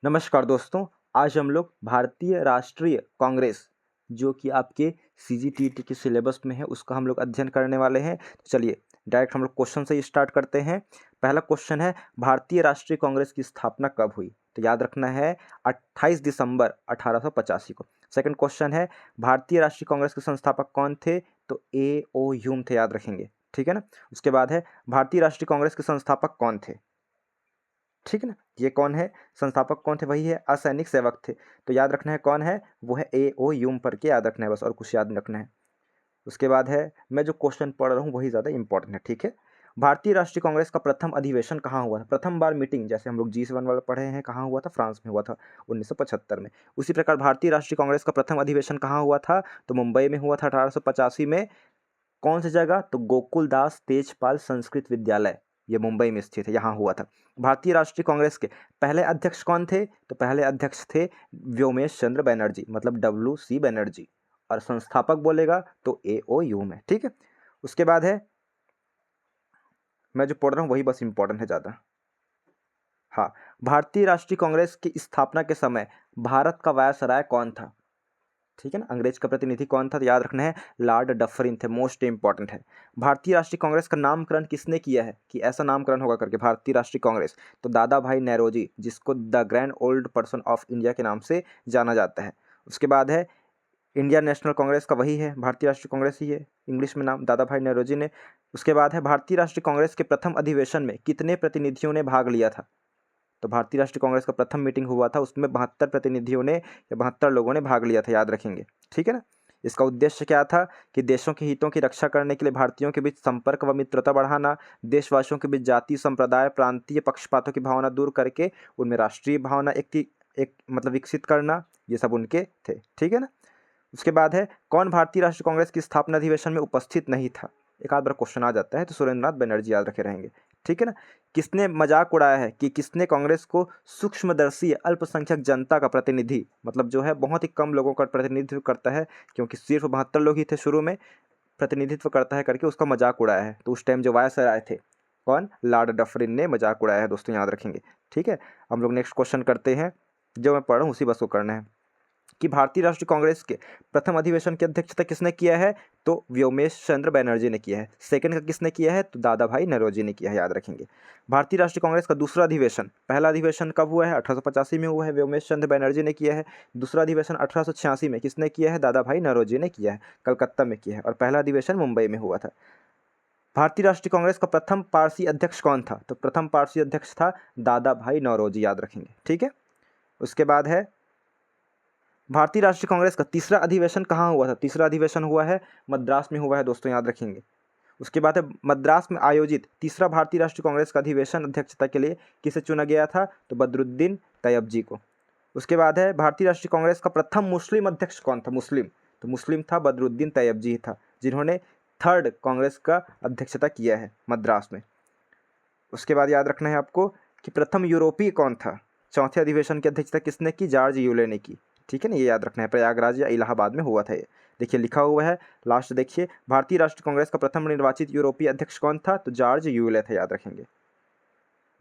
नमस्कार दोस्तों। आज हम लोग भारतीय राष्ट्रीय कांग्रेस जो कि आपके सीजीटीटी के सिलेबस में है उसका हम लोग अध्ययन करने वाले हैं। तो चलिए डायरेक्ट हम लोग क्वेश्चन से ही स्टार्ट करते हैं। पहला क्वेश्चन है, भारतीय राष्ट्रीय कांग्रेस की स्थापना कब हुई? तो याद रखना है 28 दिसंबर 1885 को। सेकंड क्वेश्चन है, भारतीय राष्ट्रीय कांग्रेस के संस्थापक कौन थे? तो ए ओ ह्यूम थे, याद रखेंगे, ठीक है ना। उसके बाद है, भारतीय राष्ट्रीय कांग्रेस के संस्थापक कौन थे? ठीक है ना, ये कौन है? संस्थापक कौन थे? वही है, असैनिक सेवक थे। तो याद रखना है कौन है, वो है ए ओ ह्यूम पढ़ के याद रखना है बस, और कुछ याद नहीं रखना है। उसके बाद है, मैं जो क्वेश्चन पढ़ रहा हूँ वही ज़्यादा इंपॉर्टेंट है, ठीक है। भारतीय राष्ट्रीय कांग्रेस का प्रथम अधिवेशन कहाँ हुआ था? प्रथम बार मीटिंग, जैसे हम लोग G7 वाला पढ़े हैं, कहाँ हुआ था? फ्रांस में हुआ था 1975 में। उसी प्रकार भारतीय राष्ट्रीय कांग्रेस का प्रथम अधिवेशन कहाँ हुआ था? तो मुंबई में हुआ था 1885 में। कौन सी जगह? तो गोकुलदास तेजपाल संस्कृत विद्यालय, ये मुंबई में स्थित है, यहाँ हुआ था। भारतीय राष्ट्रीय कांग्रेस के पहले अध्यक्ष कौन थे? तो पहले अध्यक्ष थे व्योमेश चंद्र बनर्जी, मतलब WC बनर्जी। और संस्थापक बोलेगा तो AO ह्यूम है, ठीक है। उसके बाद है, मैं जो पढ़ रहा हूँ वही बस इंपॉर्टेंट है ज़्यादा। हाँ, भारतीय राष्ट्रीय कांग्रेस की स्थापना के समय भारत का वायसराय कौन था? ठीक है ना, अंग्रेज का प्रतिनिधि कौन था? तो याद रखना है लॉर्ड डफरिन थे, मोस्ट इंपॉर्टेंट है। भारतीय राष्ट्रीय कांग्रेस का नामकरण किसने किया है कि ऐसा नामकरण होगा करके भारतीय राष्ट्रीय कांग्रेस? तो दादा भाई नौरोजी, जिसको the grand old person of India के नाम से जाना जाता है। उसके बाद है, इंडियन नेशनल कांग्रेस का वही है, भारतीय राष्ट्रीय कांग्रेस ही है, इंग्लिश में नाम दादा भाई नौरोजी ने। उसके बाद है, भारतीय राष्ट्रीय कांग्रेस के प्रथम अधिवेशन में कितने प्रतिनिधियों ने भाग लिया था? तो भारतीय राष्ट्रीय कांग्रेस का प्रथम मीटिंग हुआ था, उसमें 72 प्रतिनिधियों ने या 72 लोगों ने भाग लिया था, याद रखेंगे, ठीक है ना। इसका उद्देश्य क्या था कि देशों के हितों की रक्षा करने के लिए भारतीयों के बीच संपर्क व मित्रता बढ़ाना, देशवासियों के बीच जाति संप्रदाय प्रांतीय पक्षपातों की भावना दूर करके उनमें राष्ट्रीय भावना एक मतलब विकसित करना, ये सब उनके थे, ठीक है ना। उसके बाद है, कौन भारतीय राष्ट्रीय कांग्रेस की स्थापना अधिवेशन में उपस्थित नहीं था? एक आध बार क्वेश्चन आ जाता है, तो सुरेंद्रनाथ बनर्जी याद रखे रहेंगे, ठीक है ना। किसने मजाक उड़ाया है कि किसने कांग्रेस को सूक्ष्मदर्शी अल्पसंख्यक जनता का प्रतिनिधि, मतलब जो है बहुत ही कम लोगों का प्रतिनिधित्व करता है, क्योंकि सिर्फ 72 लोग ही थे शुरू में, प्रतिनिधित्व करता है करके उसका मजाक उड़ाया है। तो उस टाइम जो वायसराय आए थे, कौन? लॉर्ड डफरिन ने मजाक उड़ाया है दोस्तों, याद रखेंगे, ठीक है। हम लोग नेक्स्ट क्वेश्चन करते हैं, जो मैं पढ़ रहा हूँ उसी बस को करना है कि भारतीय राष्ट्रीय कांग्रेस के प्रथम अधिवेशन की अध्यक्षता किसने किया है? तो व्योमेश चंद्र बनर्जी ने किया है। सेकंड का किसने किया है? तो दादा भाई नौरोजी ने किया है, याद रखेंगे। भारतीय राष्ट्रीय कांग्रेस का दूसरा अधिवेशन, पहला अधिवेशन कब हुआ है? 1885 में हुआ है, व्योमेश चंद्र बनर्जी ने किया है। दूसरा अधिवेशन 1886 में किसने किया है? दादा भाई नौरोजी ने किया है, कलकत्ता में किया है। और पहला अधिवेशन मुंबई में हुआ था। भारतीय राष्ट्रीय कांग्रेस का प्रथम पारसी अध्यक्ष कौन था? तो प्रथम पारसी अध्यक्ष था दादा भाई नौरोजी, याद रखेंगे, ठीक है। उसके बाद है, भारतीय राष्ट्रीय कांग्रेस का तीसरा अधिवेशन कहाँ हुआ था? तीसरा अधिवेशन हुआ है मद्रास में हुआ है दोस्तों, याद रखेंगे। उसके बाद है, मद्रास में आयोजित तीसरा भारतीय राष्ट्रीय कांग्रेस का अधिवेशन अध्यक्षता के लिए किसे चुना गया था? तो बदरुद्दीन तैयबजी को। उसके बाद है, भारतीय राष्ट्रीय कांग्रेस का प्रथम मुस्लिम अध्यक्ष कौन था? मुस्लिम, तो मुस्लिम था बदरुद्दीन तैयबजी ही था, जिन्होंने थर्ड कांग्रेस का अध्यक्षता किया है मद्रास में। उसके बाद याद रखना है आपको कि प्रथम यूरोपीय कौन था? चौथे अधिवेशन की अध्यक्षता किसने की? जॉर्ज यूले ने की, ठीक है ना, ये याद रखना है। प्रयागराज या इलाहाबाद में हुआ था ये, देखिए लिखा हुआ है लास्ट, देखिए। भारतीय राष्ट्रीय कांग्रेस का प्रथम निर्वाचित यूरोपीय अध्यक्ष कौन था? तो जॉर्ज यूले थे, याद रखेंगे।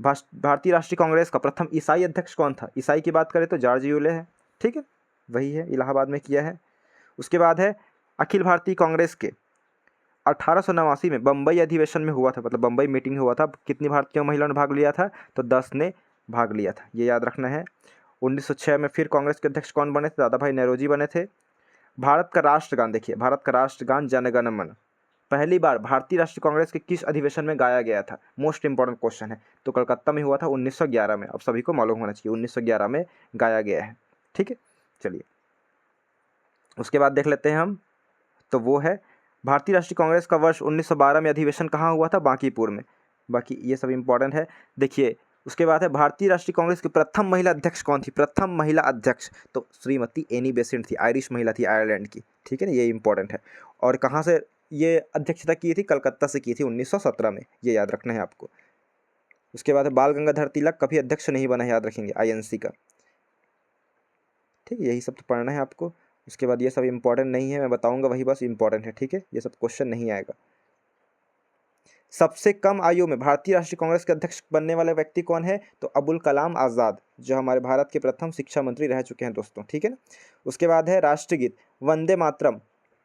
भारतीय राष्ट्रीय कांग्रेस का प्रथम ईसाई अध्यक्ष कौन था? ईसाई की बात करें तो जॉर्ज यूले है, ठीक है, वही है, इलाहाबाद में किया है। उसके बाद है, अखिल भारतीय कांग्रेस के 1889 में बम्बई अधिवेशन में हुआ था, मतलब बम्बई मीटिंग हुआ था, कितनी भारतीय महिलाओं ने भाग लिया था? तो 10 ने भाग लिया था, ये याद रखना है। 1906 में फिर कांग्रेस के अध्यक्ष कौन बने थे? दादा भाई नौरोजी बने थे। भारत का राष्ट्रगान, देखिए, भारत का राष्ट्रगान जन गण मन पहली बार भारतीय राष्ट्रीय कांग्रेस के किस अधिवेशन में गाया गया था? मोस्ट इंपॉर्टेंट क्वेश्चन है। तो कलकत्ता में हुआ था 1911 में, अब सभी को मालूम होना चाहिए 1911 में गाया गया है, ठीक है। चलिए उसके बाद देख लेते हैं हम, तो वो है, भारतीय राष्ट्रीय कांग्रेस का वर्ष 1912 में अधिवेशन कहाँ हुआ था? बांकीपुर में। बाकी ये सब इंपॉर्टेंट है, देखिए। उसके बाद है, भारतीय राष्ट्रीय कांग्रेस की प्रथम महिला अध्यक्ष कौन थी? प्रथम महिला अध्यक्ष तो श्रीमती एनी बेसेंट थी, आयरिश महिला थी, आयरलैंड की, ठीक है ना, ये इंपॉर्टेंट है। और कहाँ से ये अध्यक्षता की थी? कलकत्ता से की थी 1917 में, ये याद रखना है आपको। उसके बाद है, बाल गंगाधर तिलक कभी अध्यक्ष नहीं बना है, याद रखेंगे, INC का, ठीक है, यही सब तो पढ़ना है आपको। उसके बाद ये सब इंपॉर्टेंट नहीं है, मैं बताऊंगा वही बस इंपॉर्टेंट है, ठीक है, ये सब क्वेश्चन नहीं आएगा। सबसे कम आयु में भारतीय राष्ट्रीय कांग्रेस के अध्यक्ष बनने वाले व्यक्ति कौन है? तो अबुल कलाम आज़ाद, जो हमारे भारत के प्रथम शिक्षा मंत्री रह चुके हैं दोस्तों, ठीक है ना। उसके बाद है राष्ट्रगीत वंदे मातरम,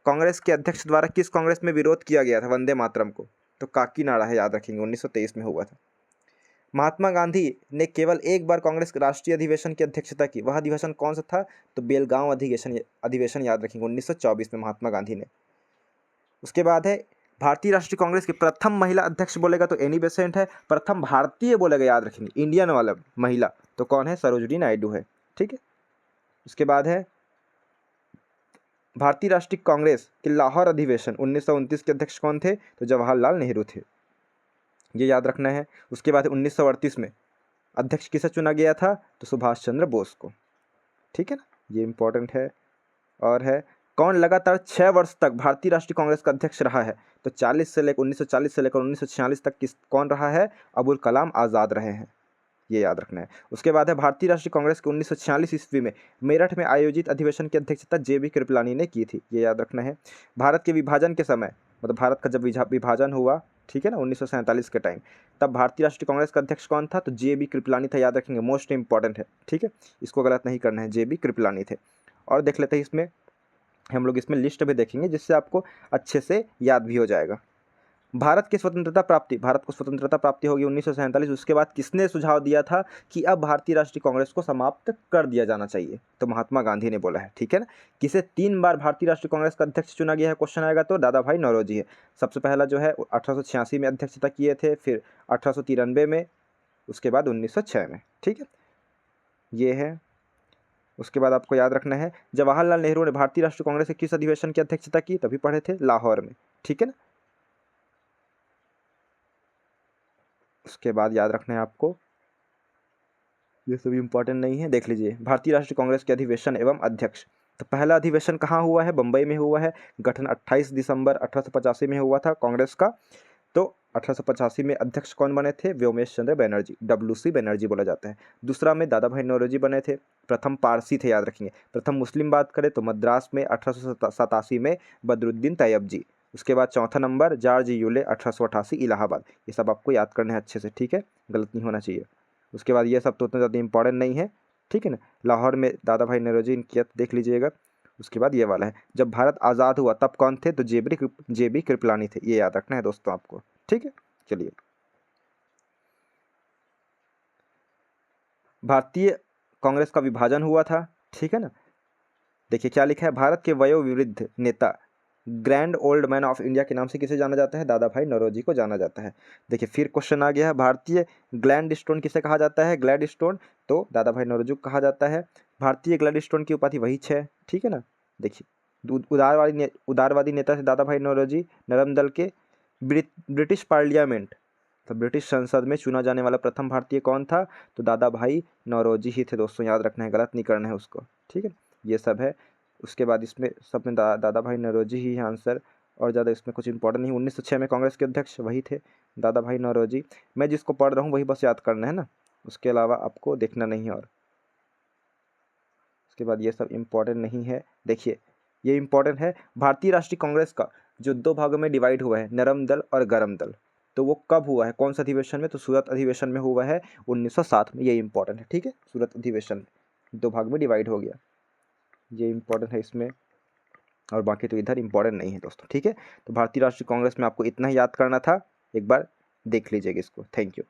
कांग्रेस के अध्यक्ष द्वारा किस कांग्रेस में विरोध किया गया था वंदे मातरम को? तो काकीनाडा है, याद रखेंगे, 1923 में हुआ था। महात्मा गांधी ने केवल एक बार कांग्रेस के राष्ट्रीय अधिवेशन की अध्यक्षता की, वह अधिवेशन कौन सा था? तो बेलगांव अधिवेशन याद रखेंगे, 1924 में महात्मा गांधी ने। उसके बाद है भारतीय राष्ट्रीय कांग्रेस की प्रथम महिला अध्यक्ष बोलेगा तो एनी बेसेंट है, प्रथम भारतीय बोलेगा याद रखेंगे, इंडियन वाला महिला, तो कौन है? सरोजिनी नायडू है, ठीक है। उसके बाद है भारतीय राष्ट्रीय कांग्रेस के लाहौर अधिवेशन 1929 के अध्यक्ष कौन थे? तो जवाहरलाल नेहरू थे, ये याद रखना है। उसके बाद 1938 में अध्यक्ष किसे चुना गया था? तो सुभाष चंद्र बोस को, ठीक है ना, ये इंपॉर्टेंट है। और है कौन लगातार 6 वर्ष तक भारतीय राष्ट्रीय कांग्रेस का अध्यक्ष रहा है? तो 1940 से लेकर 1946 तक कौन रहा है? अबुल कलाम आज़ाद रहे हैं, ये याद रखना है। उसके बाद है भारतीय राष्ट्रीय कांग्रेस के 1946 ईस्वी में मेरठ में आयोजित अधिवेशन की अध्यक्षता JB कृपलानी ने की थी, ये याद रखना है। भारत के विभाजन के समय, मतलब भारत का जब विभाजन हुआ, ठीक है ना, 1947 के टाइम, तब भारतीय राष्ट्रीय कांग्रेस का अध्यक्ष कौन था? तो JB कृपलानी था, याद रखेंगे, मोस्ट इंपॉर्टेंट है, ठीक है, इसको गलत नहीं करना है, JB कृपलानी थे। और देख लेते हैं इसमें, हम लोग इसमें लिस्ट भी देखेंगे जिससे आपको अच्छे से याद भी हो जाएगा। भारत को स्वतंत्रता प्राप्ति होगी 1947। उसके बाद किसने सुझाव दिया था कि अब भारतीय राष्ट्रीय कांग्रेस को समाप्त कर दिया जाना चाहिए? तो महात्मा गांधी ने बोला है, ठीक है ना। किसे 3 बार भारतीय राष्ट्रीय कांग्रेस का अध्यक्ष चुना गया है? क्वेश्चन आएगा तो दादा भाई नौरोजी है। सबसे पहला जो है 1886 में अध्यक्षता किए थे, फिर 1893 में, उसके बाद 1906 में, ठीक है, ये है। उसके बाद आपको याद रखना है जवाहरलाल नेहरू ने भारतीय राष्ट्रीय कांग्रेस के किस अधिवेशन की अध्यक्षता की? तभी पढ़े थे, लाहौर में, ठीक है ना। उसके बाद याद रखना है आपको, ये सभी इंपॉर्टेंट नहीं है, देख लीजिए, भारतीय राष्ट्रीय कांग्रेस के अधिवेशन एवं अध्यक्ष। तो पहला अधिवेशन कहाँ हुआ है? बंबई में हुआ है। गठन 28 दिसंबर 1885 में हुआ था कांग्रेस का। तो 1885 में अध्यक्ष कौन बने थे? व्योमेश चंद्र बनर्जी, WC बनर्जी बोला जाता है। दूसरा में दादा भाई नौरोजी बने थे। प्रथम पारसी थे, याद रखेंगे। प्रथम मुस्लिम बात करें तो मद्रास में 1887 में बदरुद्दीन तैयब जी। उसके बाद चौथा नंबर जॉर्ज यूले, 1888 इलाहाबाद। ये सब आपको याद करना है अच्छे से, ठीक है, गलत नहीं होना चाहिए। उसके बाद ये सब तो उतना ज़्यादा इंपॉर्टेंट नहीं है, ठीक है ना। लाहौर में दादा भाई नौरोजी इनकी देख लीजिएगा। उसके बाद ये वाला है, जब भारत आज़ाद हुआ तब कौन थे? तो JB कृपलानी थे, ये याद रखना है दोस्तों आपको, ठीक है। चलिए, भारतीय कांग्रेस का विभाजन हुआ था, ठीक है ना। देखिए क्या लिखा है, भारत के वयोवृद्ध नेता grand old man of India के नाम से किसे जाना जाता है? दादा भाई नौरोजी को जाना जाता है। देखिए फिर क्वेश्चन आ गया है, भारतीय ग्लैडस्टोन किसे कहा जाता है? ग्लैडस्टोन, तो दादा भाई नौरोजी को कहा जाता है। भारतीय ग्लैडस्टोन की उपाधि वही है, ठीक है ना। देखिए उदारवादी नेता थे दादा भाई नौरोजी। नरम दल के ब्रिटिश पार्लियामेंट, तो ब्रिटिश संसद में चुना जाने वाला प्रथम भारतीय कौन था? तो दादा भाई नौरोजी ही थे दोस्तों, याद रखना है, गलत नहीं करना है उसको, ठीक है। ये सब है। उसके बाद इसमें सब में दादा भाई नौरोजी ही है आंसर, और ज़्यादा इसमें कुछ इंपॉर्टेंट नहीं। 1906 में कांग्रेस के अध्यक्ष वही थे, दादा भाई नौरोजी। मैं जिसको पढ़ रहा हूँ वही बस याद करना है ना, उसके अलावा आपको देखना नहीं है। और उसके बाद ये सब इंपॉर्टेंट नहीं है। देखिए ये इंपॉर्टेंट है, भारतीय राष्ट्रीय कांग्रेस का जो 2 भागों में डिवाइड हुआ है, नरम दल और गरम दल, तो वो कब हुआ है, कौन सा अधिवेशन में? तो सूरत अधिवेशन में हुआ है 1907 में, ये इंपॉर्टेंट है, ठीक है। सूरत अधिवेशन 2 भाग में डिवाइड हो गया, ये इंपॉर्टेंट है इसमें, और बाकी तो इधर इंपॉर्टेंट नहीं है दोस्तों, ठीक है। तो भारतीय राष्ट्रीय कांग्रेस में आपको इतना ही याद करना था, एक बार देख लीजिएगा इसको। Thank you.